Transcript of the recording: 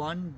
1